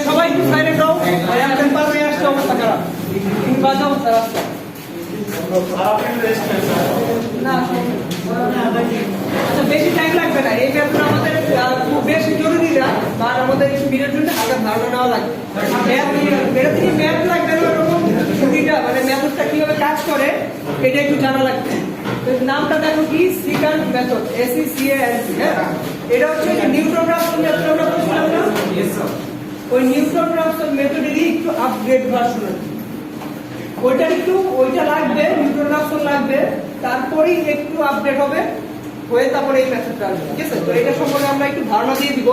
সবাই একটু সাইডে যাও, পারে আসছে অবস্থা খারাপ, বাজাও রাস্তা না। আচ্ছা, বেশি টাইম লাগবে না, এই ব্যাপারে আমাদের খুব বেশি জরুরি না, বা আমাদের একটু মিনিটের জন্য আগে ধারণা নেওয়া লাগবে। এটা থেকে ম্যাথ লাগবে না, এরকম ছুটিটা মানে ম্যাথডটা কিভাবে কাজ করে এটা একটু জানা লাগবে। নামটা দেখো কি, সেকেন্ড মেথড, SECAND। হ্যাঁ, এটা হচ্ছে নিউটন-রাফসন মেথড আমরা বলছিলাম না, ওই নিউটন-রাফসন মেথডেরই একটু আপগ্রেড ভার্সন আছে। ওইটা লাগবে, নিউটন-রাফসন লাগবে, তারপরেই একটু আপডেট হবে, হয়ে তারপরে এই মেথডটা আসবে। ঠিক আছে, তো এটা সম্পর্কে আমরা একটু ধারণা দিয়ে দিব।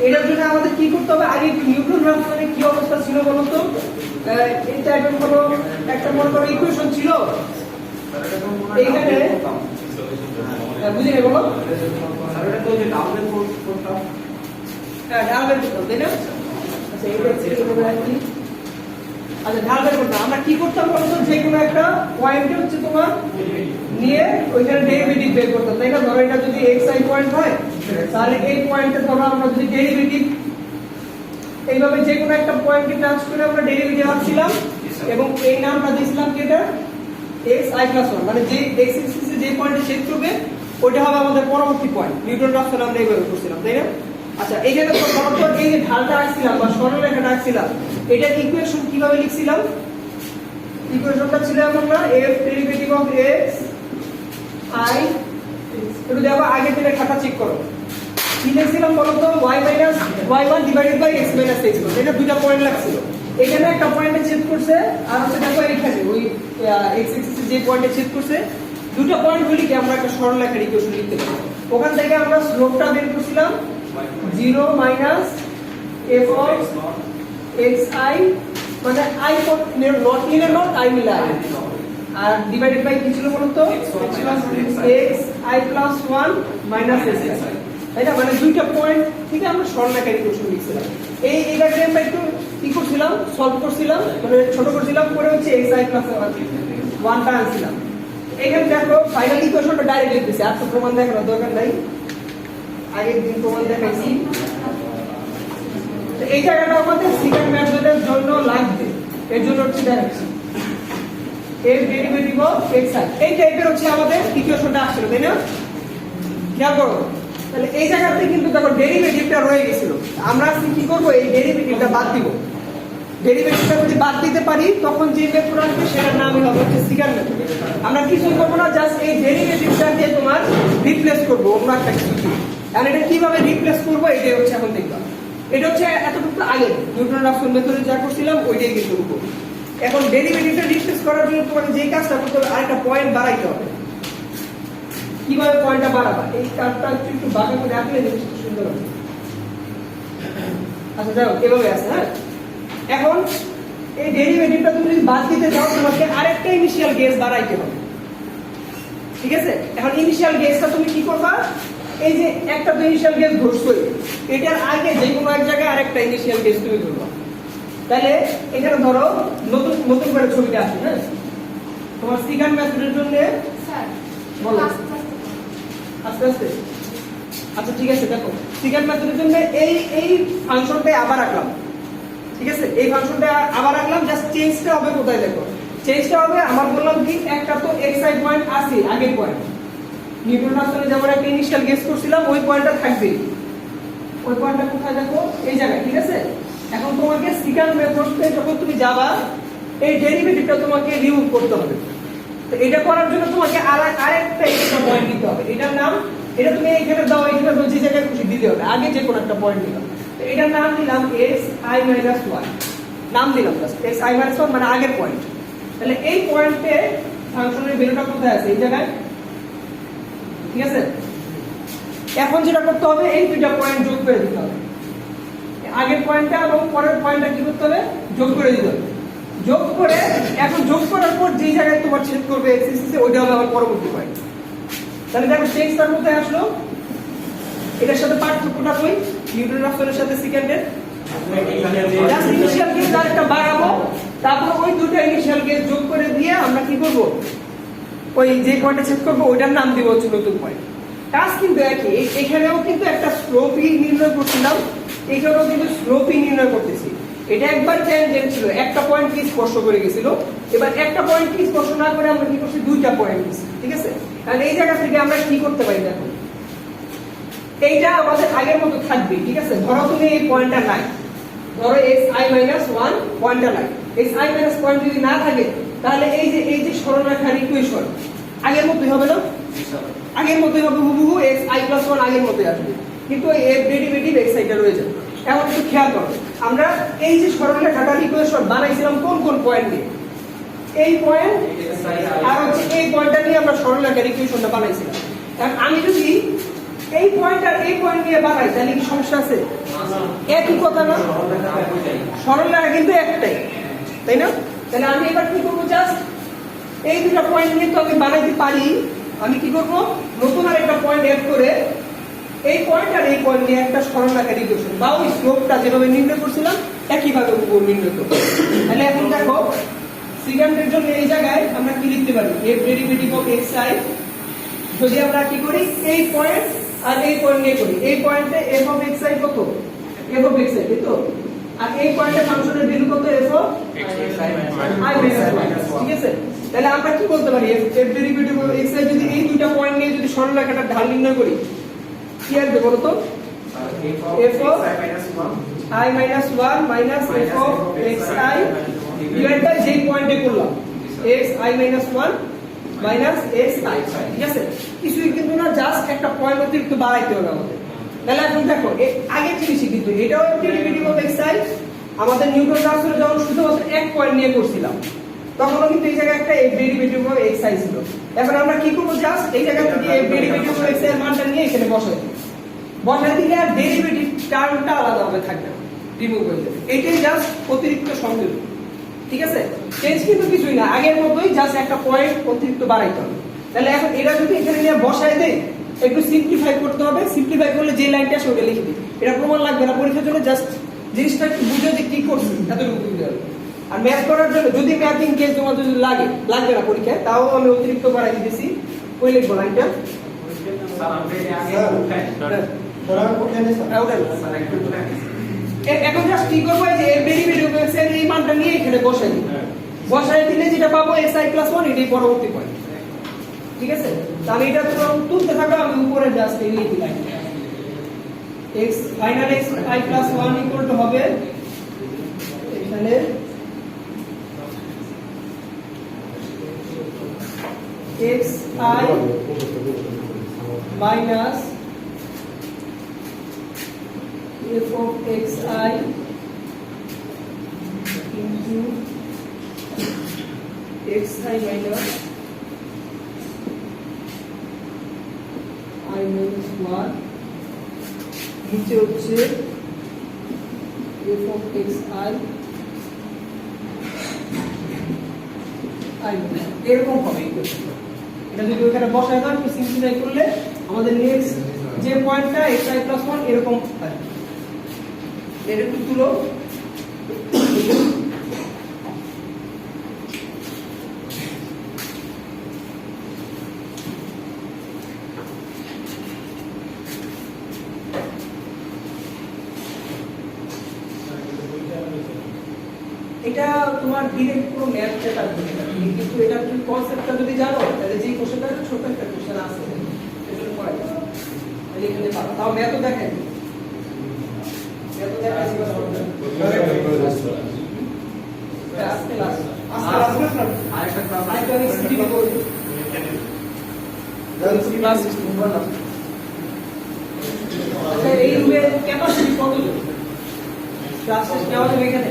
এটার জন্য আমাদের কি করতে হবে, আগে একটু নিউটন-রাফসনের কি অবস্থা ছিল বলো তো। এই টাইপের কোনো একটা মনে করো ইকুয়েশন ছিল এইখানে, বুঝে নেই বলো। হ্যাঁ, ঢাল বের করতাম, তাই না? আচ্ছা, ঢাল বের করতাম। আমরা কি করতাম বলতো, যে কোনো একটা পয়েন্টে হচ্ছে তোমার নিয়ে ওইখানে ডেরিভেটিভ বের করতাম, তাই না? ধরো এটা যদি xi পয়েন্ট হয়, তাহলে এই পয়েন্টে ধরো আমরা যদি ডেরিভেটিভ এইভাবে যে কোনো একটা পয়েন্টকে টাচ করে আমরা ডেরিভেটিভ আনছিলাম, এবং এই নামটা দিয়েছিলাম কি, এটা xi+1, মানে যে x এক্সিসে যে পয়েন্টে ছেদ করবে ওটা হবে আমাদের পরবর্তী পয়েন্ট। নিউটন-রাফসন আমরা এইভাবে করছিলাম, তাই না? আচ্ছা, এইখানে তো বরাবর এই যে ঢালটা আঁকছিলাম বা সরলরেখাটা আঁকছিলাম, এটার ইকুয়েশন কিভাবে লিখছিলাম? ইকুয়েশনটা ছিল এমন না, f derivative of x i, একটু দেখো আগে থেকে খাতা চেক করো, কি লিখছিলাম বলো তো, y1 divided by x - x, এটা দুটো পয়েন্ট লাগছিল। এখানে একটা পয়েন্টে ছেদ করছে, আর হচ্ছে দেখো এইখানে ওই x এক্সিসে যে পয়েন্টে ছেদ করছে, দুটো পয়েন্ট হলে কি আমরা একটা সরলরেখার ইকুয়েশন লিখতে পারি। ওখান থেকে আমরা স্লোপটা বের করছিলাম 0 - f of xi, মানে i নট নিলে নট, i নিলে i, আর ডিভাইডেড বাই কি ছিল বলো তো, xi+1 - xi, তাই না? মানে দুইটা পয়েন্ট থেকে আমরা সরলরেখার ইকুয়েশন লিখছিলাম। এইটাকে আমরা একটু কি করছিলাম, সলভ করছিলাম, মানে ছোট করছিলাম, করে হচ্ছে xi+1 টা আনছিলাম। এখানে দেখো ফাইনাল ইকুয়েশনটা ডাইরেক্ট লিখতেছি, আর তো প্রমাণ দেখানোর দরকার নাই, আগের দিন প্রমাণ দেখাইছি। তো এই জায়গাটা আমাদের সেকেন্ড মেথডের জন্য লাগবে, এর জন্য হচ্ছে দেখাচ্ছি f ডেরিভেটিভ অফ xi, এই টাইপের হচ্ছে আমাদের ইকুয়েশনটা আসছিল, তাই না? খেয়াল করো, তাহলে এই জায়গাতে কিন্তু দেখো ডেরিভেটিভটা রয়ে গেছিল, আমরা কি করব, এই ডেরিভেটিভটা বাদ দিব। ডেরিভেটিভটা যদি বাদ দিতে পারি তখন যে মেথড আসবে সেটার নামই হবে হচ্ছে সেকেন্ড মেথড। আমরা কিছুই করব না, জাস্ট এই ডেরিভেটিভটাকে তোমার রিপ্লেস করব অন্য একটা কিছু দিয়ে। আর এটা কিভাবে রিপ্লেস করব এটাই হচ্ছে এখন দেখবা। এটা হচ্ছে এতটুকু আগে নিউটন-রাফসন মেথডে যা করছিলাম ওইটাই কিন্তু করব। এখন ডেরিভেটিভটা রিপ্লেস করার জন্য তোমাকে যেই কাজটা করতে হবে, আরেকটা পয়েন্ট বাড়াইতে হবে। কিভাবে পয়েন্টটা বাড়াবা, এই কাজটা একটু বাঁকা করে রাখলে জিনিসটা সুন্দর হবে। আচ্ছা, যাও এভাবে আছে। হ্যাঁ, এখন এই ডেরিভেটিভটা তুমি যদি বাদ দিতে চাও, তোমাকে আরেকটা ইনিশিয়াল গেজ বাড়াইতে হবে। ঠিক আছে, এখন ইনিশিয়াল গেজটা তুমি কি করবা, এই যে একটা তো ইনিশিয়াল গেজ ধরছই, এটার আগে যে কোনো এক জায়গায় আরেকটা ইনিশিয়াল গেজ তুমি ধরবা। তাহলে এখানে ধরো নতুন নতুন করে ছবিটা আসে। হ্যাঁ, তোমার সেকেন্ড মেথডের জন্য বলো আস্তে আস্তে। আচ্ছা, ঠিক আছে, দেখো সেকেন্ড মেথডের জন্য এই ফাংশনটাই আবার রাখলাম। ঠিক আছে, এই ফাংশনটা আবার রাখলাম, জাস্ট চেঞ্জটা হবে কোথায়, দেখো চেঞ্জটা হবে, আমার বললাম কি, একটা তো xi পয়েন্ট আছে, আগের পয়েন্ট নিউটন-রাফসনে যেমন একটা ইনিশিয়াল গেস করছিলাম, ওই পয়েন্টটা থাকবে। ওই পয়েন্টটা কোথায় দেখো, এই জায়গায়। ঠিক আছে, এখন তোমাকে সেকেন্ড মেথডে যখন তুমি যাবা, এই ডেরিভেটিভটা তোমাকে রিমুভ করতে হবে। তো এটা করার জন্য তোমাকে আরেকটা এক্সট্রা পয়েন্ট দিতে হবে। এটার নাম, এটা তুমি এখানে দাও, এখানে যে জায়গায় খুশি দিতে হবে, আগে যে কোনো একটা পয়েন্ট দিলাম। তো এটার নাম দিলাম xi-1, নাম দিলাম জাস্ট xi-1, মানে আগের পয়েন্ট। তাহলে এই পয়েন্টে ফাংশনের ভ্যালুটা কোথায় আছে, এই জায়গায়। ঠিক আছে, এখন যেটা করতে হবে, এই দুইটা পয়েন্ট যোগ করে দিতে হবে, আগের পয়েন্টটা এবং পরের পয়েন্টটা কি করতে হবে, যোগ করে দিতে হবে। যোগ করে, এখন যোগ করার পর যে জায়গায় তোমার ছেদ করবে x এক্সিসে, ওইটা হবে আমার পরবর্তী পয়েন্ট। তাহলে দেখো চেঞ্জটা কোথায় আসলো, এটার সাথে পার্থক্যটা কই, নিউটন-রাফসনের সাথে সেকেন্ডের। জাস্ট ইনিশিয়াল গেজ আরেকটা বাড়াবো, তারপর ওই দুটো ইনিশিয়াল গেজ যোগ করে দিয়ে আমরা কি করব, ওই যে পয়েন্টে ছেদ করব ওইটার নাম দিব হচ্ছে নতুন পয়েন্ট। কাজ কিন্তু একই। এখানেও কিন্তু একটা স্লোপই নির্ণয় করছিলাম, এখানেও কিন্তু স্লোপই নির্ণয় করতেছি। এটা একবার ট্যানজেন্ট ছিল, একটা পয়েন্ট কি স্পর্শ করে গেছিল, এবার একটা পয়েন্ট কি স্পর্শ না করে আমরা কি করছি, দুইটা পয়েন্ট নিছি, ঠিক আছে? তাহলে এই জায়গা থেকে আমরা কি করতে পারি দেখো, এইটা আমাদের আগের মতো থাকবে, ঠিক আছে? ধরো তুমি এই পয়েন্টটা নাই, ধরো xi - 1 পয়েন্টটা নাই, xi - পয়েন্ট যদি না থাকে তাহলে এই যে সরলরেখার ইকুয়েশন আগের মতই হবে না? আগের মতই হবে, হুবহু xi + 1 আগের মতই আসবে, কিন্তু এই f ডেরিভেটিভ xi টা রয়ে যাবে। এখন একটু খেয়াল করো, আমরা এই যে সরলরেখাটার ইকুয়েশন বানাইছিলাম কোন কোন পয়েন্ট নিয়ে, এই পয়েন্ট আর হচ্ছে এই পয়েন্টটা নিয়ে আমরা সরলরেখার ইকুয়েশনটা বানাইছিলাম। এখন আমি যদি এই পয়েন্ট আর এই পয়েন্ট নিয়ে বানাই তাহলে কি সমস্যা আছে? একই কথা না? সরলরেখা কিন্তু একটাই, তাই না? তাহলে আমি এবার কি করবো, জাস্ট এই দুটো পয়েন্ট নিয়ে তো আমি বানাইতে পারি, আমি কি করব, নতুন আর একটা পয়েন্ট এড করে এই পয়েন্ট আর এই পয়েন্ট নিয়ে একটা সরলরেখার ইকুয়েশন বা ওই স্লোপটা যেভাবে নির্ণয় করছিলাম একইভাবে উপর নির্ণয় করব। তাহলে এখন দেখো সিগান্ডের জন্য এই জায়গায় আমরা কি লিখতে পারি, f ডেরিভেটিভ অফ xi, যদি আমরা কি করি এই পয়েন্ট আর এই পয়েন্ট নিয়ে করি, এই পয়েন্টে f অফ xi কত, f অফ xi, তাই তো? আর এই পয়েন্টে ফাংশনের ভ্যালু কত, f অফ i - 1, ঠিক আছে? তাহলে আমরা কি বলতে পারি, f ডেরিভেটিভ অফ xi যদি এই দুইটা পয়েন্ট নিয়ে যদি সরলরেখাটার ঢাল নির্ণয় করি কি আসবে বলো তো? f of i - 1 minus f of xi divide by যেই পয়েন্টে করলাম xi - 1 মাইনাস xi, ঠিক আছে? কিছুই কিন্তু না, জাস্ট একটা পয়েন্ট অতিরিক্ত বাড়াইতে হবে আমাদের। তাহলে এখন দেখো আগের জিনিসই কিন্তু এটাও ডেরিভেটিভ অফ xi, আমাদের নিউটন রাফসনে যখন শুধুমাত্র এক পয়েন্ট নিয়ে করছিলাম তখনও কিন্তু এই জায়গায় একটা f ডেরিভেটিভ অফ xi ছিল। এখন আমরা কি করব, জাস্ট এই জায়গা থেকে f ডেরিভেটিভ অফ xi এর মানটা নিয়ে এখানে বসাই দিলে আর ডেরিভেটিভ টার্মটা আলাদাভাবে থাকবে না, রিমুভ হয়ে যাবে। এটাই জাস্ট অতিরিক্ত সংযোজন, ঠিক আছে? চেঞ্জ কিন্তু কিছুই না, আগের মতোই, জাস্ট একটা পয়েন্ট অতিরিক্ত বাড়াইতে হবে। তাহলে এখন এটা যদি এখানে নিয়ে বসাই দেই, একটু সিম্পলিফাই করতে হবে, সিম্পলিফাই করলে যে লাইনটা আসে ওটা লিখে দিই, এটা প্রমাণ লাগবে না পরীক্ষার জন্য, জাস্ট জিনিসটা একটু বুঝে যে কি করছি এতটুকু বুঝতে হবে। আর ম্যাথ করার জন্য যদি ম্যাথিং কেস তোমার যদি লাগবে না পরীক্ষায়, তাও আমি অতিরিক্ত বাড়াই দিতেছি, ওই লিখবো লাইনটা। এখন জাস্ট কি করবো, এই যে এর ডেরিভেটিভ অফ x এর এই মানটা নিয়ে এখানে বসাই দিই, বসাই দিলে যেটা পাবো xi + 1, এটাই পরবর্তী পয়েন্ট, ঠিক আছে? তাহলে এটা তো তুলতে থাকো, আমি উপরে জাস্ট এই লিখি line x final xi + 1 equal to হবে এখানে xi minus f of xi into xi minus I minus 1 নিচে হচ্ছে f of xi I minus, এরকম হবে ইকুয়েশন। এটা যদি ওখানে বসায় দাও, একটু সিম্পলিফাই করলে আমাদের নেক্সট যে পয়েন্টটা xi + 1 এরকম থাকবে। এটা একটু তুলো, এটা তোমার ডিরেক্ট পুরো ম্যাথটা থাকবে না, কিন্তু এটা তুমি কনসেপ্টটা যদি জানো তাহলে যেই কোশ্চেনটা ছোট একটা কোশ্চেন আছে এটা পড়াই তাহলে এখানে পারো, তাও ম্যাথও দেখেন, ম্যাথও দেখাই আস্তে আস্তে আরেকটা আমি সিটি করি ক্লাস 16 না। আচ্ছা, এই রুমের ক্যাপাসিটি কত? ক্লাস শেষ নেওয়া যাবে এখানে?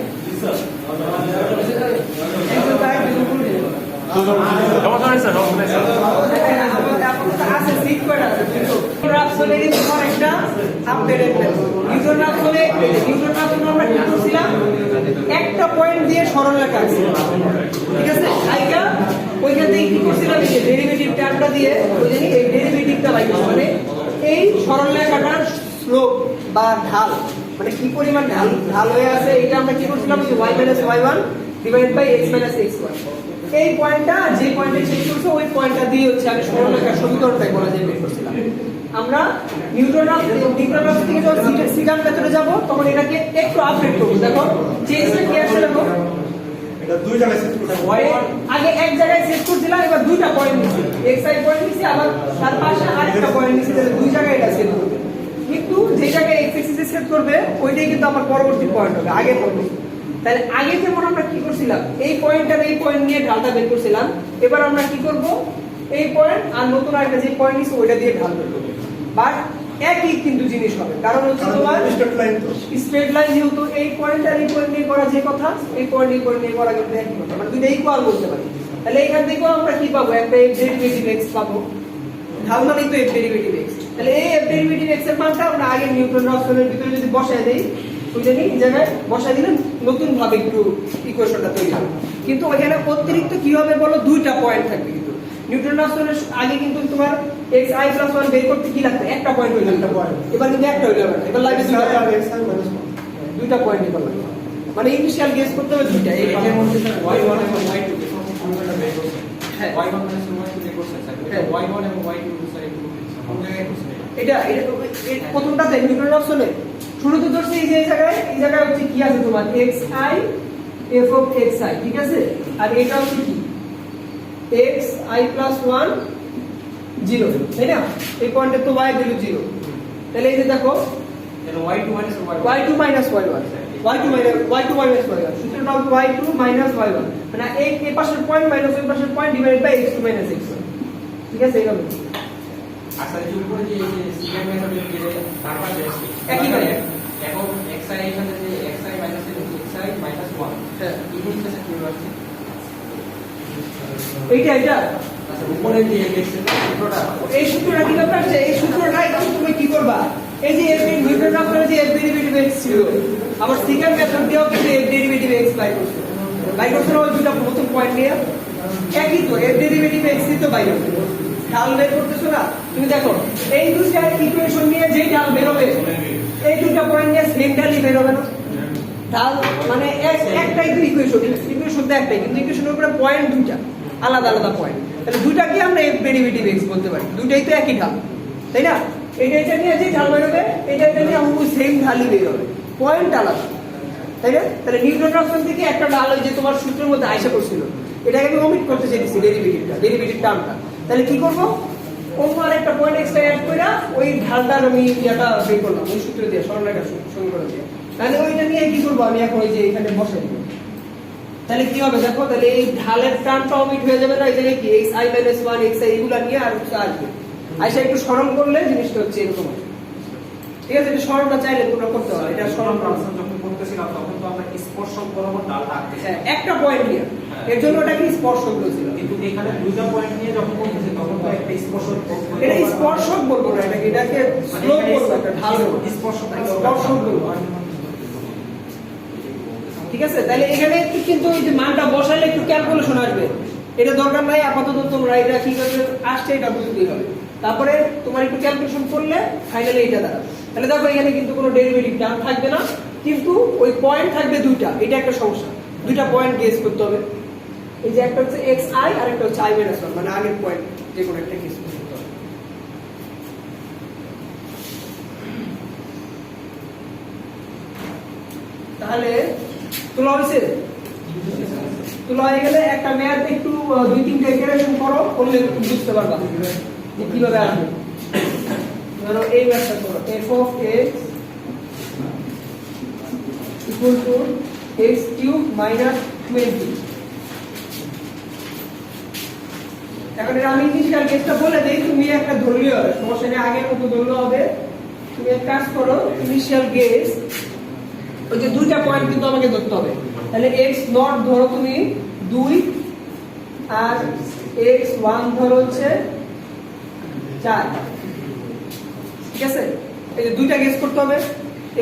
একটা পয়েন্ট দিয়ে সরলরেখা আছে, ঠিক আছে? ওইখান থেকে কি করছিলাম, ডেরিভেটিভ টার্মটা দিয়ে এই ডেরিভেটিভটা লাগবে, মানে এই সরলরেখাটার স্লোপ বা ঢাল, মানে কি পরিমাণ ঢাল হয়ে আছে, এটা আমরা কি করছিলাম, y - y1 divide by x - x1, এই পয়েন্টটা যে পয়েন্টে চেক করছে ওই পয়েন্টটা দিয়ে হচ্ছে আমি সরলরেখার সমীকরণটাই বলা যায় বের করছিলাম। আমরা নিউটন অফ থেকে যখন সেকেন্ড মেথডে যাব তখন এটাকে একটু আপডেট করব। দেখো চেঞ্জটা কি আসলে দেখো এটা দুই জায়গায় সেট করতে হয়। আগে এক জায়গায় সেট করছিলাম, এবার দুইটা পয়েন্ট নিছি, এক্স আই পয়েন্ট নিছি, আবার তার পাশে আরেকটা পয়েন্ট নিছি, তাহলে দুই জায়গায় এটা সেট করবে। কিন্তু যে জায়গায় এক্স এক্সিসে সেট করবে ওইটাই কিন্তু আমার পরবর্তী পয়েন্ট হবে, আগে পয়েন্ট। তাহলে আগে যেমন আমরা কি করছিলাম, এই পয়েন্ট আর এই পয়েন্ট নিয়ে ঢালটা বের করছিলাম, এবার আমরা কি করব, এই পয়েন্ট আর নতুন আরেকটা যে পয়েন্ট নিছি ওইটা দিয়ে ঢাল বের করব। বাট একই কিন্তু জিনিস হবে, কারণ হচ্ছে তোমার স্ট্রেট লাইন তো স্ট্রেট লাইন, যেহেতু এই পয়েন্ট আর এই পয়েন্ট নিয়ে করা যে কথা, এই পয়েন্ট এই পয়েন্ট নিয়ে করা কিন্তু একই কথা, মানে দুইটা ইকুয়াল বলতে পারি। তাহলে এখান থেকেও আমরা কি পাবো, একটা f ডেরিভেটিভ x পাবো, ঢাল মানেই তো f ডেরিভেটিভ x। তাহলে এই f ডেরিভেটিভ x এর মানটা আমরা আগে নিউটন রাফসনের ভিতরে যদি বসায় দেই, ওইটা নিয়ে এই জায়গায় বসায় দিলে নতুন ভাবে একটু ইকুয়েশনটা তৈরি হবে। কিন্তু ওখানে অতিরিক্ত কি হবে বলো, দুইটা পয়েন্ট থাকবে। কিন্তু নিউটন রাফসনের আগে কিন্তু তোমার xi + 1 বের করতে কি লাগতো, একটা পয়েন্ট হইলো, একটা পয়েন্ট। এবার কিন্তু একটা হইলো না, এবার লাগবে দুইটা পয়েন্ট নিতে হবে, মানে ইনিশিয়াল গেস করতে হবে দুইটা। এই এর মধ্যে y1 এবং y2 কে সম্পূর্ণটা বের করছেন। হ্যাঁ y1 মানে y2 বের করছেন স্যার। y1 এবং y2 স্যার একটু কোন জায়গায় করছেন? এটা প্রথমটাতে নিউটন রাফসনে শুরুতে ধরছে এই যে এই জায়গায় হচ্ছে কি আছে তোমার xi f of xi, ঠিক আছে? আর এটা হচ্ছে কি xi + 1 0, তাই না? এই পয়েন্টে তো y ভ্যালু 0, তাহলে এই যে দেখো তাহলে y2 minus y2 - y1 y2 minus y1, সূত্রটা হলো y2 minus y1, মানে এই পাশের পয়েন্ট মাইনাস ওই পাশের point divided by x2 minus x1, ঠিক আছে? এইভাবে আচ্ছা, এই উপরে যে সিগার মেথডের যে তার পাশে একই ভাবে এখন xi এখানে যে xi minus xi minus 1, হ্যাঁ এই জিনিসটা স্যার কি আসছে? এইটা আচ্ছা, উপরে যে সূত্রটা, এই সূত্রটা কি ব্যাপার আছে, এই সূত্রটা এখন তুমি কি করবা, এই যে f নিউটন রাফসনের যে f ডেরিভেটিভ x ছিল, আবার সেকেন্ড মেথড দিয়েও কিন্তু f ডেরিভেটিভ x বাই করছে ওই দুটো প্রথম পয়েন্ট নিয়ে একই তো f ডেরিভেটিভ x ই তো বাই করছে, ঢাল বের করতেছো না তুমি? দেখো এই দুইটা ইকুয়েশন নিয়ে যেই ঢাল বের হবে, এই দুটো পয়েন্ট নিয়ে সেম ঢালই বের হবে না? ঢাল মানে একটাই তো ইকুয়েশন তো একটাই, কিন্তু ইকুয়েশনের উপরে পয়েন্ট দুইটা আলাদা আলাদা পয়েন্ট, তাহলে দুইটাকে আমরা f ডেরিভেটিভ x বলতে পারি, দুইটাই তো একই ঢাল, তাই না? এটা নিয়ে যে ঢাল বের হবে, এটা নিয়ে হুবহু সেম ঢালই বের হবে, পয়েন্ট আলাদা, তাই না? তাহলে নিউটন রাফসন থেকে একটা ঢাল ওই যে তোমার সূত্রের মধ্যে আইসা করছিল, এটাকে আমি ওমিট করতে চাইছি, ডেরিভেটিভ টার্মটা। তাহলে কি করব, অন্য আরেকটা পয়েন্ট এক্সট্রা অ্যাড করে ওই ঢালটার আমি ইয়াটা বের করলাম ওই সূত্র দিয়ে, সরলরেখার সমীকরণ দিয়ে। তাহলে ওইটা নিয়ে কি করবো, আমি এখন ওই যে এখানে বসাই দিব। তাহলে কি হবে দেখো, তাহলে এই ঢালের টার্মটা ওমিট হয়ে যাবে না, এই জায়গায় কি xi - 1 xi এগুলা নিয়ে আর কিছু আসবে, আইসা একটু সরল করলে জিনিসটা হচ্ছে এরকম, ঠিক আছে? এটা সরলটা চাইলে তোমরা করতে পারো, এটা সরল ট্রান্সফার যখন করতেছিলাম তখন তো আমরা স্পর্শক বরাবর ডালটা আঁকতেছি। হ্যাঁ একটা পয়েন্ট নিয়ে, এর জন্য ওটাকে স্পর্শক বলছিল। কিন্তু এখানে দুইটা পয়েন্ট নিয়ে যখন করতেছি তখন তো একটা স্পর্শক, এটা স্পর্শক বলবো না, এটাকে স্লোপ বলবো, একটা ঢাল বলবো, স্পর্শক বলবো, ঠিক আছে? তাহলে এখানে কিন্তু ওই যে মানটা বসাইলে একটু ক্যালকুলেশন আসবে, এটা দরকার নাই আপাতত, তোমরা এটা কি করবে আসছে এটা বুঝতেই হবে, তারপরে তোমার একটু ক্যালকুলেশন করলে ফাইনালি এটা দাঁড়াবে। তাহলে দেখো এখানে কিন্তু কোনো ডেরিভেটিভ টার্ম থাকবে না, কিন্তু ওই পয়েন্ট থাকবে দুইটা, এটা একটা সমস্যা, দুইটা পয়েন্ট গেস করতে হবে। এই যে একটা হচ্ছে xi আর একটা হচ্ছে i - 1, মানে আগের পয়েন্ট যে কোনো একটা গেস করতে হবে। তাহলে তোলা হয়েছে, তোলা হয়ে গেলে একটা ম্যাথ একটু 2-3টা ইটারেশন করো, করলে বুঝতে পারবা যে কিভাবে আসবে। ধরো এই ম্যাথটা করো, f of x equal to x cube minus 20। এখন এটা আমি ইনিশিয়াল কেসটা বলে দেই, তুমি একটা ধরলেও হবে, সমস্যা নেই, আগের মতো ধরলেও হবে। তুমি এক কাজ করো, ইনিশিয়াল গেস ওই যে দুইটা পয়েন্ট কিন্তু আমাকে ধরতে হবে, তাহলে x0 ধরো তুমি 2 আর x1 ধরো হচ্ছে 4, ঠিক আছে? এই যে দুইটা গেস করতে হবে,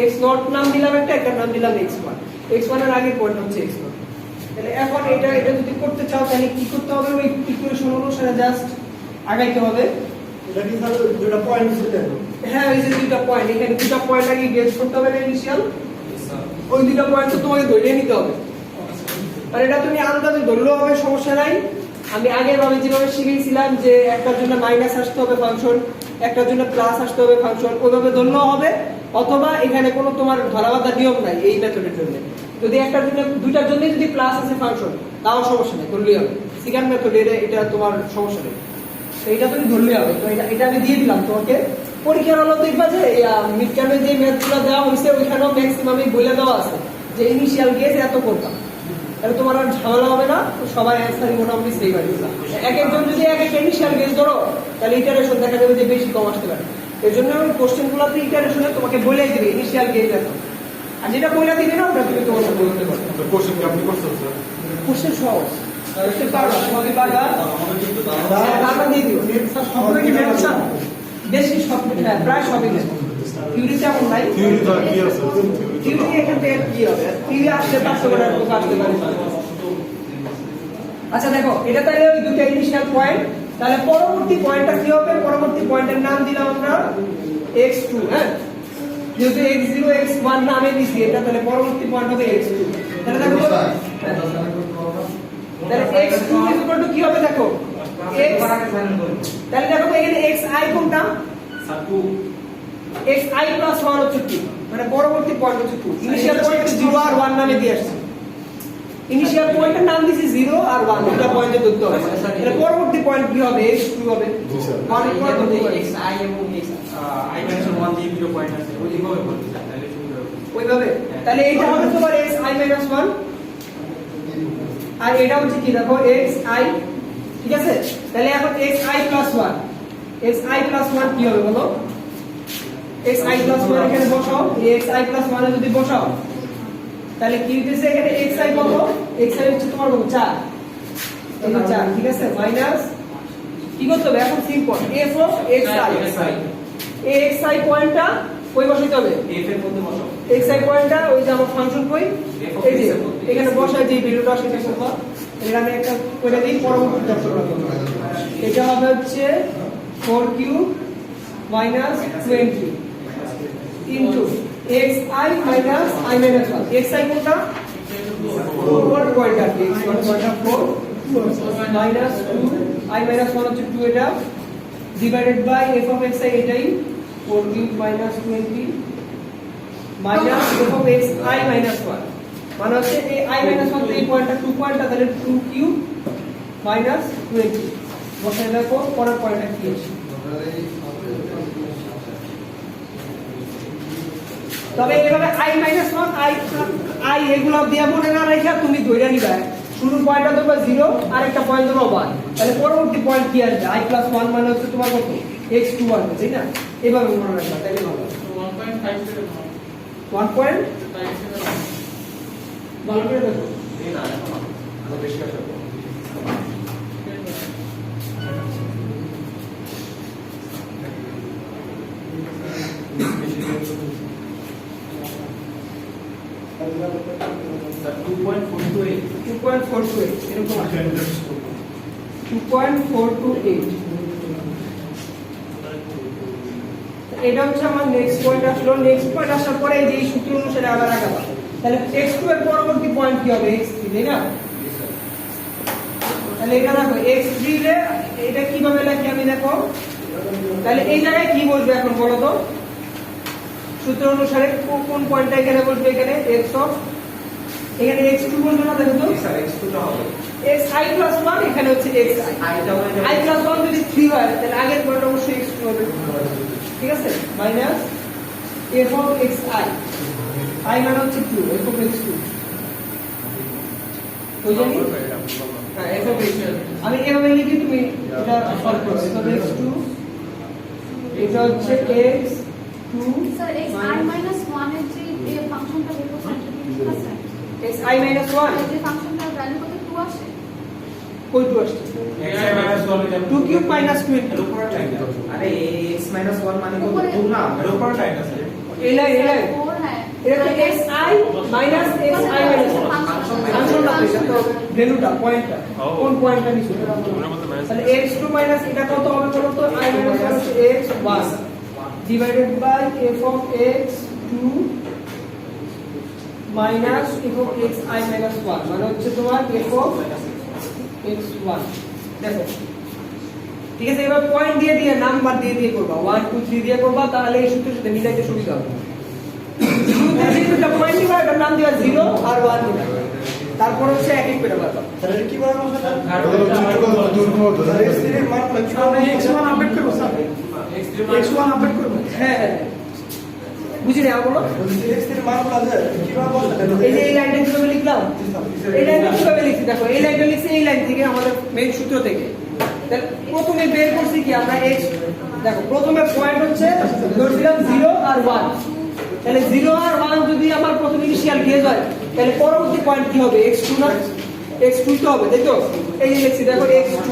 x0 নাম দিলাম একটা নাম দিলাম x1 এর আগের পয়েন্ট হচ্ছে x0। তাহলে এখন এটা যদি করতে চাও তাহলে কি করতে হবে, ওই ইকুয়েশন অনুসারে জাস্ট আগাইতে হবে। এটা কি তাহলে দুটো পয়েন্ট দিতে হবে? হ্যাঁ ওই যে দুইটা পয়েন্ট, এখানে দুইটা পয়েন্ট আগে গেস করতে হবে না ইনিশিয়াল, ওই দুইটা পয়েন্ট তো তোমাকে ধরে নিতে হবে। মানে এটা তুমি আন্দাজে ধরলেও হবে, সমস্যা নাই। আমি আগের ভাবে যেভাবে শিখিয়েছিলাম যে একটার জন্য মাইনাস আসতে হবে ফাংশন, একটার জন্য প্লাস আসতে হবে ফাংশন, ওইভাবে ধরলেও হবে। অথবা এখানে কোনো তোমার ধরাবাঁধা নিয়ম নাই এই মেথডের জন্য। যদি একটার জন্য দুইটার জন্যই যদি প্লাস আছে ফাংশন, তাও সমস্যা নেই, ধরলেই হবে। সেকেন্ড মেথডে এটা তোমার সমস্যা নেই, তো এটা তুমি ধরলেই হবে। তো এটা আমি দিয়ে দিলাম তোমাকে। পরীক্ষার হলো দেখবা যে মিড টার্মে যে ম্যাথগুলো দেওয়া হয়েছে ওইখানেও ম্যাক্সিমামই বলে দেওয়া আছে যে ইনিশিয়াল গেজ এত করতাম, তাহলে তোমার আর ঝামেলা হবে না, সবাই অ্যান্সারই মোটামুটি সেই পারবে। এক একজন যদি এক একটা ইনিশিয়াল গেজ ধরো, তাহলে ইটারেশন দেখা যাবে যে বেশি কম আসতে পারে। এই জন্য আমি কোশ্চেনগুলোতে ইটারেশনে তোমাকে বলেই দিবে ইনিশিয়াল গেজ এত, আর যেটা বলে দিবে না ওটা তুমি তোমার সাথে বলতে পারবে। কোশ্চেন কি আপনি করছেন স্যার? কোশ্চেন সহজ, কোশ্চেন পারবা, সবই পারবা, বারবার দিয়ে দিও। সবগুলো কি ম্যাথ চান? বেশি সব, হ্যাঁ প্রায় সবই ম্যাথ। থিওরি তেমন নাই, থিওরি তো কি আছে? থিওরি এখান থেকে কি হবে, থিওরি আসলে 500 টাকার মতো আসতে পারে। আচ্ছা দেখো, এটা তাহলে ওই দুটো ইনিশিয়াল পয়েন্ট। তাহলে পরবর্তী পয়েন্টটা কি হবে? পরবর্তী পয়েন্টের নাম দিলাম আমরা x2। হ্যাঁ, যেহেতু x0 x1 নামে দিছি এটা, তাহলে পরবর্তী পয়েন্ট হবে x2। তাহলে দেখো, তাহলে x2 কি হবে দেখো, x, তাহলে দেখো তো এখানে xi কোনটা? xi প্লাস 1 হচ্ছে 2, মানে পরবর্তী পয়েন্ট হচ্ছে 2। ইনিশিয়াল পয়েন্ট 0 আর 1 নামে দিয়ে আসছে। ইনিশিয়াল পয়েন্টের নাম দিছি 0 আর 1, দুটো পয়েন্টে ধরতে হবে। তাহলে পরবর্তী পয়েন্ট কি হবে? x2 হবে। 1 ইকুয়াল টু xi এবং i ম্যাক্স 1 দিয়ে দুটো পয়েন্ট আছে, ওইভাবে বলতে চাই, তাহলে সুবিধা হবে। ওইভাবে। তাহলে এইটা হবে তোমার xi - 1, আর এটা হচ্ছে কি দেখো xi, ঠিক আছে? তাহলে এখন xi + 1, xi + 1 কি হবে বলো? xi + 1 এখানে বসাও, xi + 1 এ যদি বসাও তাহলে কি হইতেছে? এখানে xi কত? xi হচ্ছে তোমার কত? 4, এই যে 4, ঠিক আছে? মাইনাস কি করতে হবে এখন? সিম্পল f অফ xi, এই xi পয়েন্টটা কই বসাইতে হবে? f এর মধ্যে বসাও। xi পয়েন্টটা ওই যে আমার ফাংশন কই, এই যে এখানে বসাই, যে ভ্যালুটা সেটা করবা। এটা আমি একটা করে দিই, পরবর্তী দর্শক রাখবো। এটা হবে হচ্ছে 4q - 20 into xi - i - 1। xi কোনটা? 4 পয়েন্ট আছে, x1 পয়েন্টটা 4 মাইনাস 2, i - 1 হচ্ছে 2, এটা divided by f of xi, এটাই 4q - 20 minus f of xi - 1, মানে হচ্ছে এই i - 1 এই পয়েন্টটা 2 পয়েন্টটা, তাহলে 2q - 20 বসাই রাখো। পরের পয়েন্টটা কি আছে? তবে এভাবে i - 1 i এগুলো দিয়া মনে না রাখা তুমি ধরে নিবা। শুরুর পয়েন্টটা ধরবা 0, আর একটা পয়েন্ট ধরবা 1, তাহলে পরবর্তী পয়েন্ট কি আসবে? i + 1 মানে হচ্ছে তোমার কত? x2 আসবে, তাই না? এভাবে মনে রাখবা, তাহলে ভালো। 1 পয়েন্ট ভালো করে দেখো। এই না, আরো বেশি আসবে। স্যার 2.428 2.428 এরকম আসবে। 2.428 এটা হচ্ছে আমার নেক্সট পয়েন্ট আসলো। নেক্সট পয়েন্ট আসার পরে এই যে এই সূত্র অনুসারে আবার আগাবা। তাহলে x2 এর পরবর্তী পয়েন্ট কি হবে? x3, তাই না? তাহলে এটা দেখো x3 রে এটা কিভাবে লিখি আমি দেখো। তাহলে এই জায়গায় কি বলবে এখন বলো তো? সূত্র অনুসারে কোন পয়েন্টটা এখানে বলবে? এখানে x অফ, এখানে x2 বলবে না, দেখো তো স্যার x2 টা হবে xi + 1, এখানে হচ্ছে xi। i টা হবে i + 1 যদি 3 হয় তাহলে আগের পয়েন্ট অবশ্যই x2 হবে, ঠিক আছে? Minus f of xi, i মানে হচ্ছে 2, f অফ x2 ওই জানি, হ্যাঁ f অফ x2 আমি এভাবে লিখি, তুমি এটা সলভ করো। f অফ x2 এটা হচ্ছে x2 স্যার xi - 1 এর যে এই ফাংশনটা বের করতে আছে, xi - 1 এই যে ফাংশনটার ভ্যালু কত? 2 আসে। কই 2 আসছে? xi - 1 2 cube minus 20। এর উপরে টাইম। আরে x - 1 মানে কত? 2 না, এর উপরে টাইম আছে। এলাই 4, হ্যাঁ এটা তো xi মাইনাস xi মাইনাস ফাংশনটা তো ভ্যালুটা পয়েন্টটা কোন পয়েন্টটা নিছো? তাহলে x2 মাইনাস এটা কত হবে বলো তো? i minus x1 divided by f of x2 minus f of x i minus 1 মানে হচ্ছে তোমার f অফ x1 দেখো ঠিক আছে এবার পয়েন্ট দিয়ে দিয়ে নাম্বার দিয়ে দিয়ে করবা 1 2 3 দিয়ে করবা তাহলে এই সূত্রের সাথে মিলাইতে সুবিধা হবে শুরুতে যেটা পয়েন্ট দিবা এটার নাম দিবা 0 আর 1 দিবা তারপর হচ্ছে এক এক করে বাবা তাহলে কি বলা হচ্ছে স্যার দুর্গম এর মান আমরা x1 আপডেট করব স্যার x1 আপডেট করব হ্যাঁ হ্যাঁ বুঝি না বলো x এর মান বলা কিভাবে বলতে এই যে এই লাইনটা কিভাবে লিখলাম এই লাইনটা কিভাবে লিখছি দেখো এই লাইনটা লিখছি এই লাইন থেকে আমাদের মেইন সূত্র থেকে তাহলে প্রথমে বের করছি কি আমরা x দেখো প্রথমে পয়েন্ট হচ্ছে ধরছিলাম 0 আর 1 তাহলে 0 আর 1 যদি আমার প্রথম ইনিশিয়াল গেজ হয় তাহলে পরবর্তী পয়েন্ট কি হবে x2 না x2 তো হবে তাই তো এই যে লিখছি দেখো x2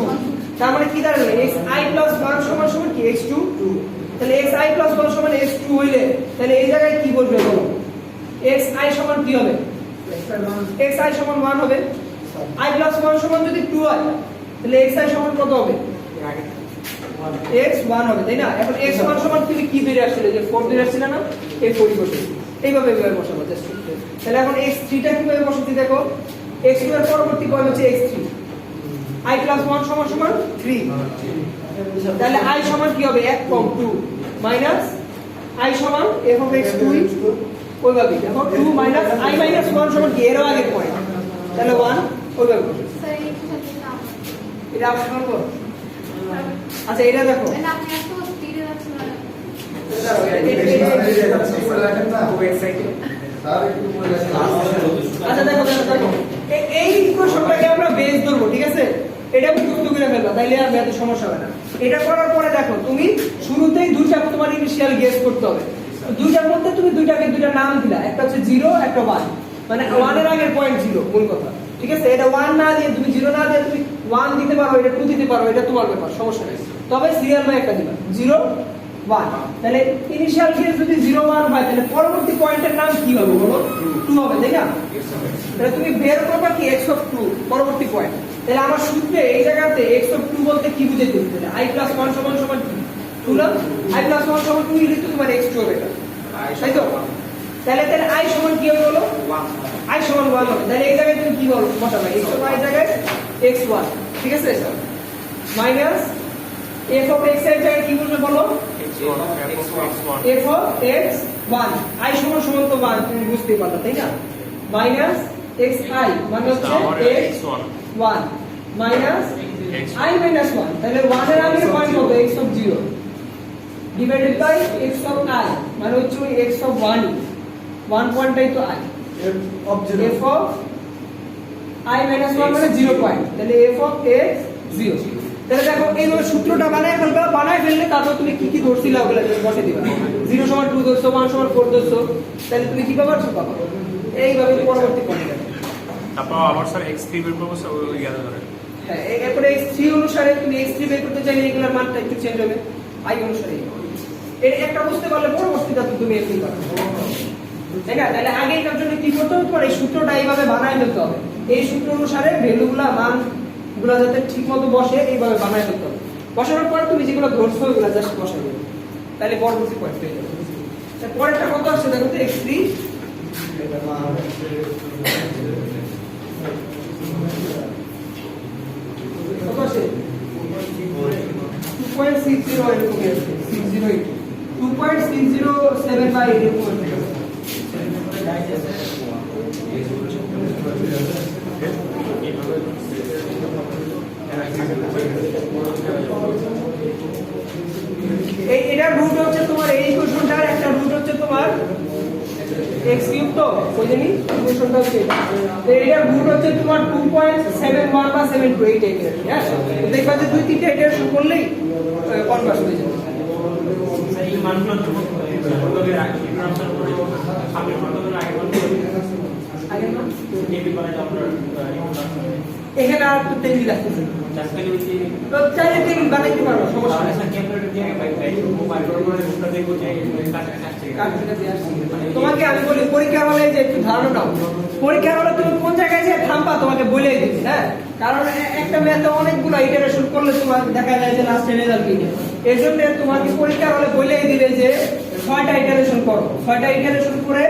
তার মানে কি দাঁড়ালো xi 1 সমান সমান কি x2 তাহলে xi 1 সমান x2 হইলে তাহলে এই জায়গায় কি বলবে বলো xi সমান কি হবে xi সমান 1 হবে i 1 সমান যদি 2 হয় তাহলে xi সমান কত হবে x 1 হবে তাই না এখন x 1 সমান তুমি কি বের আসলে যে 4 বের আসছিল না এই 4 বসে এইভাবে বসাবো জাস্ট তাহলে এখন x3 টা কিভাবে বসাচ্ছি দেখো x2 এর পরবর্তী পয়েন্ট হচ্ছে x3 i 1 সমান সমান 3 তাহলে i সমান কি হবে 1 কম 2 মাইনাস i সমান f of x 2 ওইভাবে দেখো 2 মাইনাস i মাইনাস 1 সমান কি এর আগের পয়েন্ট তাহলে 1 ওইভাবে স্যার এই সাথে না এটা আবার করব আচ্ছা এটা দেখো না আপনি এত স্পিডে যাচ্ছেন না আচ্ছা দেখো দেখো এই ইকুয়েশনটাকে আমরা বেস ধরবো ঠিক আছে এটা মুক্ত করে ফেলবা তাইলে আর এত সমস্যা হবে না এটা করার পরে দেখো তুমি শুরুতেই দুইটা তোমার ইনিশিয়াল গেস করতে হবে দুইটার মধ্যে তুমি দুইটাকে দুইটা নাম দিলা একটা হচ্ছে 0 একটা 1 মানে 1 এর আগের পয়েন্ট 0 মূল কথা ঠিক আছে এটা 1 না দিয়ে তুমি 0 না দিয়ে তুমি 1 দিতে পারো এটা 2 দিতে পারো এটা তোমার ব্যাপার সমস্যা নেই তবে সিরিয়াল বাই একটা দিবা 0 1 তাহলে ইনিশিয়াল গেস যদি 0 1 হয় তাহলে পরবর্তী পয়েন্টের নাম কি হবে বলো 2 হবে তাই না তাহলে তুমি বের করবা কি x অফ 2 পরবর্তী পয়েন্ট তাহলে আমার সূত্রে এই জায়গাতে x অফ 2 বলতে কি বুঝাইতে হবে তাহলে i 1 সমান সমান 2 না i 1 সমান 2 লিখতে তোমার x2 হবে এটা তাই তো তাহলে তাহলে i সমান কি হবে বলো 1 i সমান 1 হবে তাহলে এই জায়গায় তুমি কি বলো বসাবে x সমান এই জায়গায় x1 ঠিক আছে মাইনাস f অফ x এর জায়গায় কি বলবে বলো f অফ x1 i সমান সমান তো 1 তুমি বুঝতেই পারলে তাই না মাইনাস xi মানে হচ্ছে x1 মাইনাস i মাইনাস 1 তাহলে 1 এর আগে পয়েন্ট হবে x of 0 divided by x of i মানে হচ্ছে x অফ 1 পয়েন্টটাই তো i f of i minus 1 মানে 0 পয়েন্ট তাহলে f অফ x 0 তাহলে দেখো এইভাবে সূত্রটা বানায় ফেললে তারপর তুমি কি কি ধরছিলা ওগুলা বসে দিবা 0 সমান 2 ধরছো 1 সমান 4 ধরছো তাহলে তুমি কি পাবা পাবা এইভাবে পরবর্তী পয়েন্ট তারপর আবার স্যার x3 বের করব স্যার ওই জ্ঞান ধরে হ্যাঁ এরপরে x3 অনুসারে তুমি x3 বের করতে চাইলে এগুলোর মানটা একটু চেঞ্জ হবে i অনুসারে এর একটা বুঝতে পারলে পরবর্তীটা তুমি এমনি পারবে তাই না তাহলে আগে এটার জন্য কি করতে হবে তোমার এই সূত্রটা এইভাবে বানায় ফেলতে হবে এই সূত্র অনুসারে ভ্যালুগুলা মানগুলো যাতে ঠিকমতো বসে এইভাবে বানায় ফেলতে হবে বসানোর পর তুমি যেগুলো ধরছো ওগুলো জাস্ট বসাই দেবে তাহলে পরবর্তী পয়েন্ট পেয়ে যাবে পরেরটা কত আসছে দেখো তো x3 কত আছে 2.60 এরকম আছে 608 2.607 বাই এরকম এটার রুট হচ্ছে তোমার এই ইকুয়েশনটার একটা রুট হচ্ছে তোমার x কিউব তো ওই জানি ইকুয়েশনটা হচ্ছে এটার রুট হচ্ছে তোমার 2.71 বা 72 এই টাইপের হ্যাঁ দেখবা যে দুই তিনটা ইটারেশন করলেই কনভার্স হয়ে যাবে এই মানগুলো তো কতগুলো রাখি ট্রান্সফার করে আমি কতগুলো আগে মান টেবিল বানাই আমরা এখানে আর তো টেবিল আছে জাস্টলি হচ্ছে তো চাইলে টেবিল বানাইতে পারো সমস্যা নেই স্যার ক্যালকুলেটর দিয়ে ভাই মোবাইল করে রুটটা দেখো যে কাছাকাছি আসছে তোমাকে আমি বলি পরীক্ষার হলে যে একটু ধারণা নাও পরীক্ষার হলে তুমি কোন জায়গায় যে থামবা তোমাকে বলেই দিবে হ্যাঁ কারণ একটা ম্যাথে অনেকগুলো ইটারেশন করলে তোমার দেখা যায় যে লাস্টে রেজাল্ট কি এর জন্য তোমাকে পরীক্ষার হলে বলেই দিবে যে 6টা ইটারেশন করো 6টা ইটারেশন করে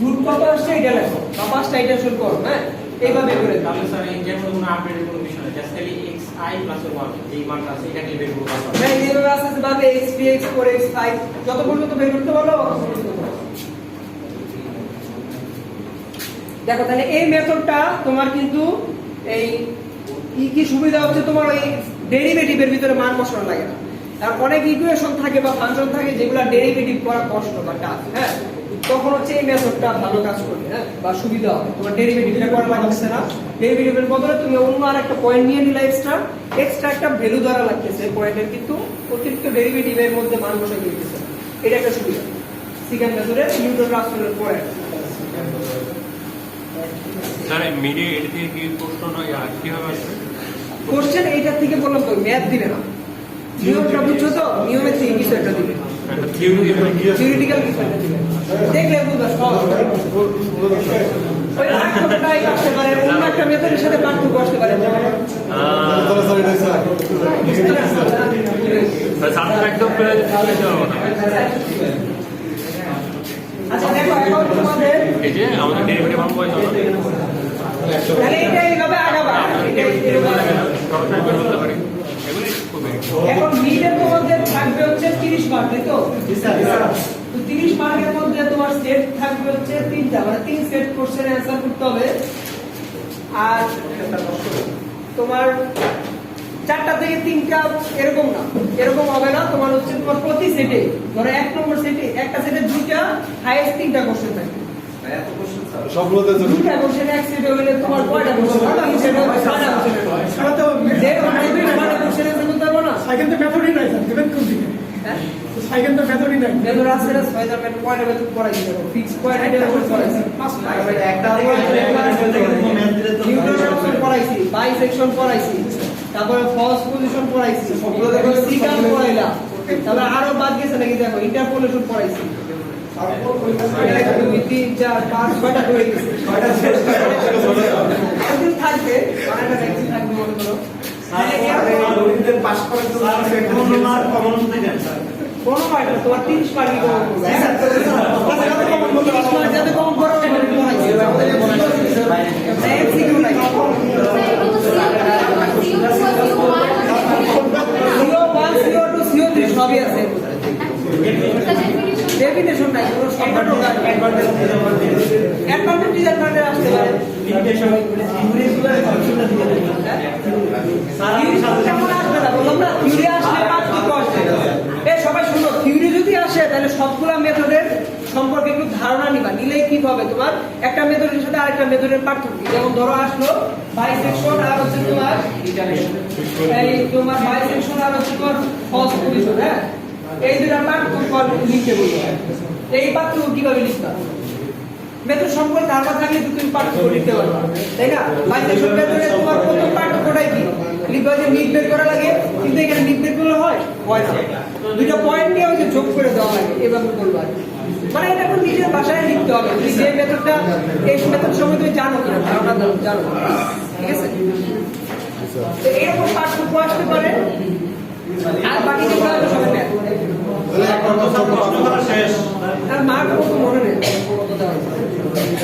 রুট কত আসছে এটা লেখো বা 5টা ইটারেশন করো, হ্যাঁ এইভাবে করে দাও। তাহলে স্যার এই যেমন কোনো আপডেটের কোনো বিষয় না, জাস্ট খালি xi + 1 এই মানটা আছে এটাকে বের করব। হ্যাঁ এইভাবে আস্তে আস্তে ভাবে x 3 x 4 x 5 যত পর্যন্ত বের করতে পারো তত পর্যন্ত করো। দেখো তাহলে এই মেথডটা তোমার কিন্তু এই কি সুবিধা হচ্ছে, তোমার ওই ডেরিভেটিভের ভিতরে মান বসানো লাগে না। আর অনেক ইকুয়েশন থাকে বা ফাংশন থাকে যেগুলো ডেরিভেটিভ করা কষ্ট বা টাফ, হ্যাঁ তখন হচ্ছে এই মেথডটা ভালো কাজ করবে, হ্যাঁ বা সুবিধা হবে। তোমার ডেরিভেটিভটা করা লাগছে না, ডেরিভেটিভের বদলে তুমি অন্য আরেকটা পয়েন্ট নিয়ে নিলে এক্সট্রা একটা ভ্যালু ধরা লাগতেছে পয়েন্টের, কিন্তু অতিরিক্ত ডেরিভেটিভের মধ্যে মান বসাই দিতেছে। এটা একটা সুবিধা সেকেন্ড মেথডে নিউটন রাফসনের পরে। স্যার মিডে এটা থেকে কি প্রশ্ন নয় আর কিভাবে আসবে? কোশ্চেন এইটা থেকে বললাম তো ম্যাথ দিবে না, নিয়মটা বুঝছো তো, নিয়মের থেকে কিছু একটা দিবে, একটা থিওরি দিবে। থিওরিটিক্যাল কিছু একটা দিবে, দেখলে বুঝবা সহজ। ওই পার্থক্যটাই আসতে পারে, অন্য একটা মেথডের সাথে পার্থক্য আসতে পারে। স্যার একদম প্রায় আচ্ছা দেখো এখন তোমাদের এই যে আমাদের ডেরিভেটিভ মান বয়স হলো তাহলে এটা এইভাবে আগাবা। সরাসরি বের করতে পারি, এগুলি খুবই এখন মিডে তোমাদের থাকবে হচ্ছে 30 মার্ক, তাই তো? তো 30 মার্কের মধ্যে তোমার সেট থাকবে হচ্ছে 3টা, মানে 3 সেট কোশ্চেন অ্যানসার করতে হবে। আর তোমার 4টা থেকে 3টা এরকম না, এরকম হবে না। তোমার হচ্ছে তোমার প্রতি সেটে ধরো 1 নম্বর সেটে একটা সেটে 2টা হাইয়েস্ট 3টা কোশ্চেন থাকবে। সবগুলোতে তো 2টা কোশ্চেন এক সেটে হলে তোমার কয়টা কোশ্চেন হবে? 3 সেটে 6টা কোশ্চেন হবে। সারা তো যে কোনো 6টা কোশ্চেন অ্যানসার করতে পারবো না। সাইকেল তো মেথডই নাই স্যার, দেবেন কোন দিকে? হ্যাঁ সাইকেল তো মেথডই নাই। মেথড আছে না, 6টা মেথড পয়েন্ট মেথড পড়াইছি, দেখো ফিক্স পয়েন্ট এর উপর পড়াইছি, একটা নিউটন রাফসন পড়াইছি, বাইসেকশন পড়াইছি, তারপরে ফলস পজিশন পড়াইছি, সবগুলো দেখো সিকাম পড়াইলা, তাহলে আরো বাদ গেছে নাকি দেখো ইন্টারপোলেশন পড়াইছি। তুমি 3 4 5 6টা করে গেছে, 6টা শেষ থাকবে, বানাটা দেখছি থাকবে মনে করো। পাস করার জন্য কোনো মার্ক কমন হতে যায় স্যার। কোন মার্ক তোমার 30 মার্কই কমন করবে, 30 মার্ক যাতে কমন করো পড়াইছি এমসিকিউ নাই। CO1 CO2 CO3 সবই আছে, ডেফিনেশন নাই, কোনো সংকট নাই, অ্যাডভান্টেজ ডিসঅ্যাডভান্টেজ আসতে পারে। লিমিটেশন ইংলিশগুলো কনসেপ্টটা দিয়ে দেন কেমন আসবে না বললাম না, থিওরি আসলে পার্থক্য আসবে। সবাই শুনো, থিওরি যদি আসে তাহলে সবগুলা মেথডের সম্পর্কে একটু ধারণা নিবা, নিলেই কি হবে তোমার একটা মেথডের সাথে আরেকটা মেথডের পার্থক্য। যেমন ধরো আসলো বাইসেকশন আর হচ্ছে তোমার এই তোমার বাইসেকশন আর হচ্ছে তোমার ফলস পজিশন, হ্যাঁ এই দুটা পার্থক্য লিখতে বলবো। এই পার্থক্য কিভাবে লিখতে হবে? মেথড সম্পর্কে ধারণা থাকলে তুমি পার্থক্য লিখতে পারবা, তাই না? বাইসেকশন মেথডে তোমার প্রথম পার্থক্যটাই কি লিখবা, যে মিড বের করা লাগে, কিন্তু এখানে মিড বের করলে হয় না, দুইটা পয়েন্ট নিয়ে ওই যে যোগ করে দেওয়া লাগে, এভাবে করবো আর কি। মানে এটা তো নিজের ভাষায় লিখতে হবে, তুমি যে মেথডটা এই মেথড সম্বন্ধে তুমি জানো কিনা, ধারণা জানো, ঠিক আছে? তো এরকম পার্থক্য আসতে পারে, আর বাকি যেগুলো আছে সবাই ম্যাথ। আর মার্ক কত মনে নেই,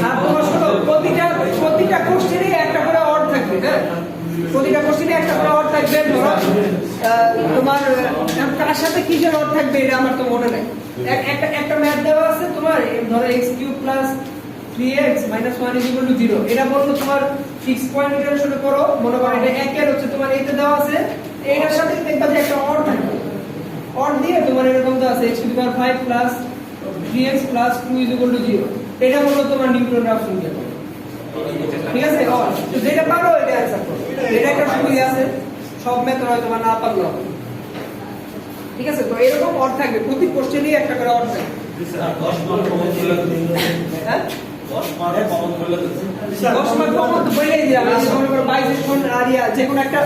আর তোমার শোনো প্রতিটা কোশ্চেনে একটা করে অড থাকবে, হ্যাঁ প্রতিটা কোশ্চেনে একটা করে অড থাকবে। ধরো তোমার কার সাথে কিসের অড থাকবে এটা আমার তো মনে নাই। একটা ম্যাথ দেওয়া আছে তোমার, ধরো x³ + 3x - 1 = 0, এটা বললো তোমার 6 পয়েন্ট ইটারেশনে করো, মনে করো এটা 1 এর হচ্ছে তোমার এইতে দেওয়া আছে, এটার সাথে দেখবা যে একটা অড থাকবে, অড দিয়ে তোমার এরকম দেওয়া আছে x⁵ + 3x + 2 = 0, এটা বললো তোমার নিউটন রাফসন নিয়ম, ঠিক আছে? অড তো যেটা পারো এটা অ্যানসার করো, এটা একটা সুবিধা আছে, সব মেথড হয় তোমার না পারলো, ঠিক আছে? তো এরকম অড থাকবে, প্রতি কোশ্চেনেই একটা করে অড থাকবে। 10 মার্ক কমন করলে হ্যাঁ 10 মার্ক কমন করলে 10 মার্ক কমন তো বলেই দিলাম, আমি মনে করো বাইসেকশন আর যে কোনো একটা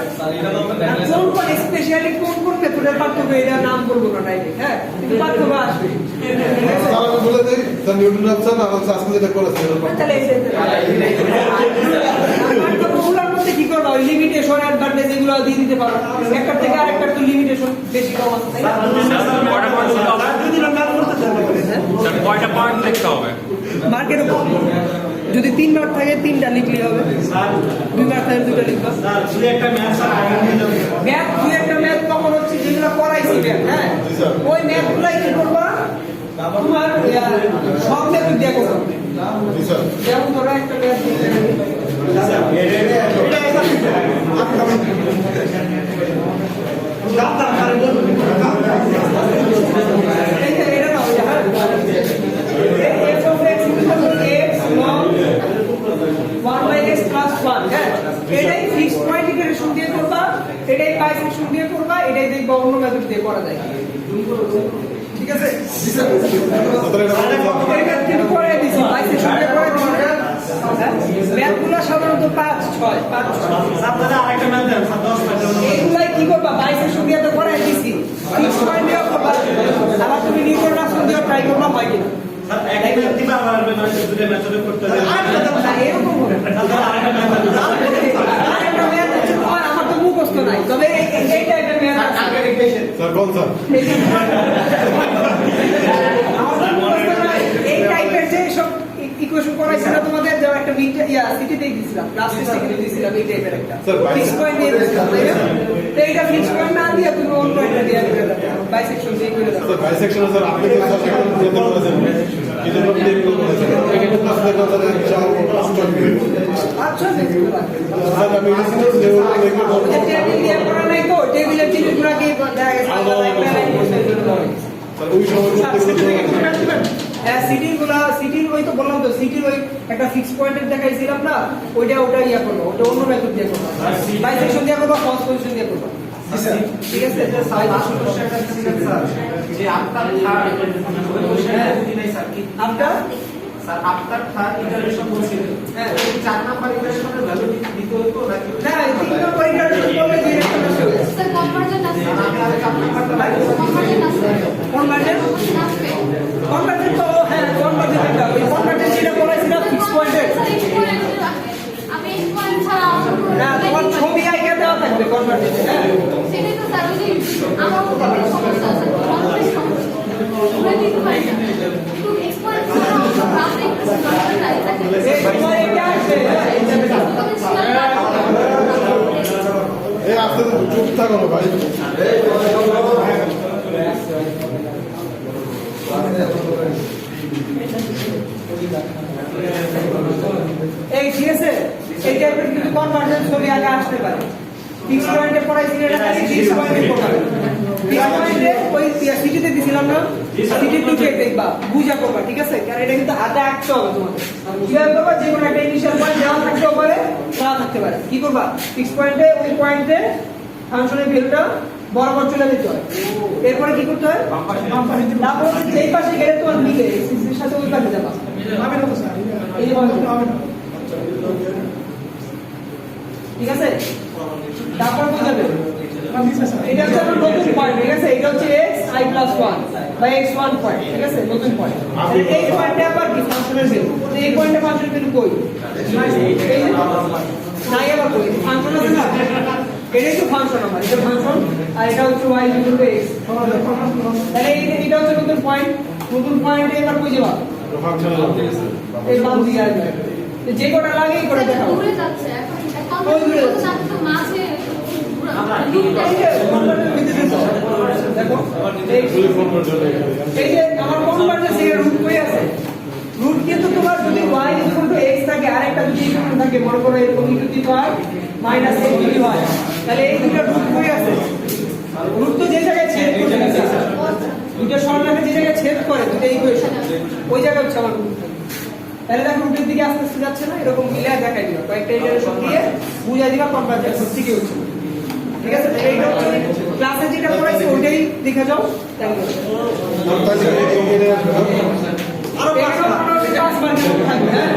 কোন স্পেশালি কোন মেথডের পার্থক্য এটা নাম বলবো না ডাইরেক্ট, হ্যাঁ কিন্তু পার্থক্য আসবে। আমি বলে দেই স্যার নিউটন রাফসন আর হচ্ছে আজকে যেটা করেছে তাহলে এই পার্থক্যগুলোর মধ্যে কি করবা, ওই লিমিটেশন অ্যাডভান্টেজ এগুলো দিয়ে দিতে পারো, একটা থেকে আরেকটা তো লিমিটেশন বেশি কম আছে, তাই না? কয়টা পয়েন্ট লিখতে হবে? হ্যাঁ? কয়টা পয়েন্ট লিখতে হবে? মার্কের উপর মার্ক থাকে 3টা লিখলেই হবে, স্যার 2 মার্ক থাকে 2টা লিখবা। স্যার শুধু একটা ম্যাথ স্যার আগে নিয়ে যাবেন ম্যাথ দুই একটা ম্যাথ তখন হচ্ছে যেগুলো করাইছি ম্যাথ, হ্যাঁ ওই ম্যাথগুলাই কি করবা তোমার সব ম্যাথ দিয়ে করবা। যেমন ধরো একটা ম্যাথ স্যার এটা নাও, f of x x log 1/x plus 1, হ্যাঁ এটাই ফিক্সড পয়েন্ট ইকুয়েশন দিয়ে করবা, এটাই বাইসেকশন দিয়ে করবা, এটাই দেখবা অন্য মেথড দিয়ে করা যায়, ঠিক আছে? এটা কিন্তু করে দিছি বাইসেকশন দিয়ে করে দিছি, ম্যাথগুলো সাধারণত 5 6 5 6 স্যার দাদা আরেকটা ম্যাথ দেন স্যার 10 ম্যাথ এইগুলাই কি করবা বাইসেকশন দিয়ে তো করে দিছি, ফিক্সড পয়েন্ট দিয়ে করবা, আবার তুমি নিউটন দিয়ে ট্রাই করবা হয় কিনা। স্যার একটা ম্যাথ দিবা আবার দুটো মেথডে করতে হবে এরকম হবে স্যার আরেকটা ম্যাথ দেন আরেকটা ম্যাথ হচ্ছে তোমার, আমার তো মুখস্থ নাই, তবে এইটা একটা ম্যাথ আছে স্যার কোন স্যার আমার তো মুখস্থ নাই, এই টাইপের যে সব ইকুয়েশন করাইছিল তোমাদের, যে একটা সিটিতে দিয়েছিলাম, ক্লাস টেস্টে দিয়েছিলাম, এই টাইপের একটা স্যার, ফিক্স পয়েন্ট দিয়ে দিয়েছিলাম, তাই না? তো এইটা ফিক্স পয়েন্ট না দিয়ে তুমি অন্য একটা দিয়ে দিবে, বাইসেকশন দিয়ে করে দাও। স্যার বাইসেকশন স্যার আপনি তো স্যার সেখানে যেতে বলেছেন কি জন্য আপনি এগুলো বলেছেন এখানে ক্লাস দেখো স্যার চাও ক্লাস করবে আচ্ছা দেখো স্যার আমি রিসিভার লেভেল দেখে বলবো টেবিল দিয়ে করা নাই তো, টেবিলের জিনিসগুলোকে দেখা গেছে আলাদা একটা লাইন করতে হবে। স্যার ওই সময় করতে হ্যাঁ সিটির ওই তো বললাম তো, সিটির ওই একটা ফিক্স পয়েন্টের দেখাইছিলাম না, ওটা ইয়া করবো, ওটা অন্য মেথড দিয়ে করবো, বাইসেকশন দিয়ে করবো, ফার্স্ট পজিশন দিয়ে করবো, ঠিক আছে? যে আপনার থার্ড ওই কোশ্চেনটা বুঝি নাই স্যার কি আপনার স্যার আপনার থার্ড ইটারেশন বলছিল হ্যাঁ 4 নাম্বার ইটারেশনের ভ্যালু দিতে হইতো নাকি না 3 নম্বর ইটারেশন করলে ডিরেক্ট আসবে, স্যার কনভার্জন আছে, আমি আগে 4 নাম্বারটা বাইরে কনভার্জন আছে, কনভার্জন আসবে। কনভার্জন তো হ্যাঁ কনভার্জন এটা ওই কনভার্জন যেটা বলেছিলাম ফিক্স পয়েন্টের, আমি এই পয়েন্ট ছাড়া না তোমার ছবি আইকা দেওয়া থাকবে কনভার্জন, হ্যাঁ সেটাই তো স্যার ওই যে আমার মধ্যে সমস্যা আছে, কনভার্জন সমস্যা ওটা দিতে পারি না, তো এক্সপয়েন্ট ছাড়া ক্লাসে একটু কনভার্জন থাকে, এই তোমার এটা আসবে, হ্যাঁ এটা বেটা এই আস্তে চুপ থাকো না ভাই এই ঠিক আছে, এই টাইপের কিন্তু কনভার্জন ছবি আগে আসতে পারে, ফিক্স পয়েন্টে পড়াইছিল এটা খালি ফিক্স পয়েন্টে পড়াবে, ফিক্স পয়েন্টে ওই সিটিতে দিছিলাম না, সিটি টুকে দেখবা বুঝা করবা, ঠিক আছে? কারণ এটা কিন্তু হাতে আঁকতে হবে তোমাদের, কিভাবে করবা, যে কোনো একটা ইনিশিয়াল পয়েন্ট দেওয়া থাকতেও পারে নাও থাকতে পারে, কি করবা ফিক্স পয়েন্টে ওই পয়েন্টে ফাংশনের ভ্যালুটা বরাবর চলে যেতে হয়, এরপরে কি করতে হয় তারপর যেই পাশে গেলে তোমার মিলে এর সাথে ওই পাশে যাবা, হবে না তো স্যার এই যে বলো, হবে না ঠিক আছে? তারপর বোঝাবে আমি স্যার এটা হচ্ছে আমার নতুন পয়েন্ট, ঠিক আছে? এটা হচ্ছে x i plus 1 বা x1 পয়েন্ট, ঠিক আছে? নতুন পয়েন্ট, এই পয়েন্টে আবার কি ফাংশনের ভ্যালু, তো এই পয়েন্টে ফাংশনের ভ্যালু কই এই নাই, আবার কই ফাংশন আছে না, এটাই তো ফাংশন আমার, এটা ফাংশন আর এটা হচ্ছে y equal to x, তাহলে এটা হচ্ছে নতুন পয়েন্ট, নতুন পয়েন্টে এবার কই যাবা এই বাম দিকে আসবে, যে কোটা লাগে এই কোটা দেখাও, দূরে যাচ্ছে এখন কনভার্জন তো মাঝে দেখো এই যে আমার কনভার্জেন্স এর রুট কই আছে, রুট কিন্তু তোমার যদি y x থাকে আর একটা যদি ইকুয়াল থাকে, মনে করো এরকম যদি হয় মাইনাস x যদি হয়, তাহলে এই দুটো রুট কই আছে, রুট তো যে জায়গায় ছেদ করে দুটো সরলরেখা যে জায়গায় ছেদ করে দুটো ইকুয়েশন ওই জায়গায় হচ্ছে আমার রুট, তাহলে দেখো রুটের দিকে আস্তে আস্তে যাচ্ছে না, এরকম মিলে দেখাই দিবা, কয়েকটা ইটারেশন দিয়ে বুঝাই দিবা কনভার্জেন্স ঠিকই হচ্ছে, ঠিক আছে? তাহলে এইটা হচ্ছে ক্লাসে যেটা পড়াইছি ওইটাই দেখে যাও, আরো 5 থাকবে, হ্যাঁ